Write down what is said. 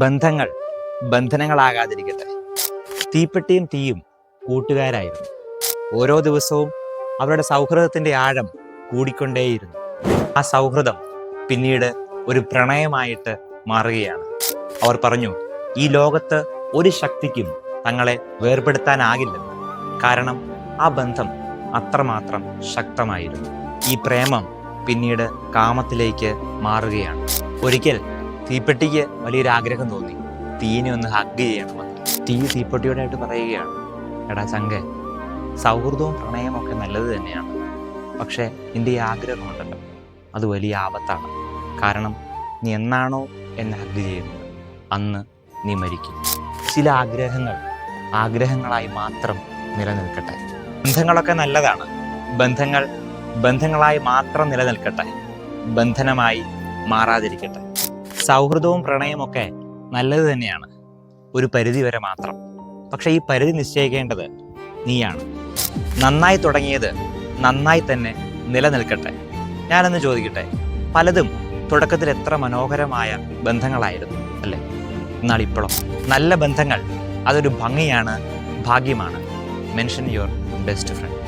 ബന്ധങ്ങൾ ബന്ധനങ്ങളാകാതിരിക്കട്ടെ. തീപ്പെട്ടിയും തീയും കൂട്ടുകാരായിരുന്നു. ഓരോ ദിവസവും അവരുടെ സൗഹൃദത്തിൻ്റെ ആഴം കൂടിക്കൊണ്ടേയിരുന്നു. ആ സൗഹൃദം പിന്നീട് ഒരു പ്രണയമായിട്ട് മാറുകയാണ്. അവർ പറഞ്ഞു, ഈ ലോകത്ത് ഒരു ശക്തിക്കും തങ്ങളെ വേർപെടുത്താനാകില്ലെന്ന്. കാരണം ആ ബന്ധം അത്രമാത്രം ശക്തമായിരുന്നു. ഈ പ്രേമം പിന്നീട് കാമത്തിലേക്ക് മാറുകയാണ്. ഒരിക്കൽ തീപ്പെട്ടിക്ക് വലിയൊരാഗ്രഹം തോന്നി, തീനെ ഒന്ന് ഹഗ് ചെയ്യണമെന്ന്. തീപ്പെട്ടിയോടായിട്ട് പറയുകയാണ്, എടാ ചങ്കെ, സൗഹൃദവും പ്രണയമൊക്കെ നല്ലത് തന്നെയാണ്, പക്ഷേ നിൻ്റെ ഈ ആഗ്രഹമുണ്ടല്ലോ, അത് വലിയ ആപത്താണ്. കാരണം നീ എന്നാണോ എന്നെ ഹഗ് ചെയ്യുന്നത് അന്ന് നീ മരിക്കും. ചില ആഗ്രഹങ്ങളായി മാത്രം നിലനിൽക്കട്ടെ. ബന്ധങ്ങളൊക്കെ നല്ലതാണ്. ബന്ധങ്ങളായി മാത്രം നിലനിൽക്കട്ടെ, ബന്ധനമായി മാറാതിരിക്കട്ടെ. സൗഹൃദവും പ്രണയമൊക്കെ നല്ലത് തന്നെയാണ്, ഒരു പരിധി വരെ മാത്രം. പക്ഷെ ഈ പരിധി നിശ്ചയിക്കേണ്ടത് നീയാണ്. നന്നായി തുടങ്ങിയത് നന്നായി തന്നെ നിലനിൽക്കട്ടെ. ഞാനൊന്ന് ചോദിക്കട്ടെ, പലതും തുടക്കത്തിൽ എത്ര മനോഹരമായ ബന്ധങ്ങളായിരുന്നു അല്ലേ? എന്നാൽ ഇപ്പോഴും നല്ല ബന്ധങ്ങൾ അതൊരു ഭംഗിയാണ്, ഭാഗ്യമാണ്. Mention your best friend.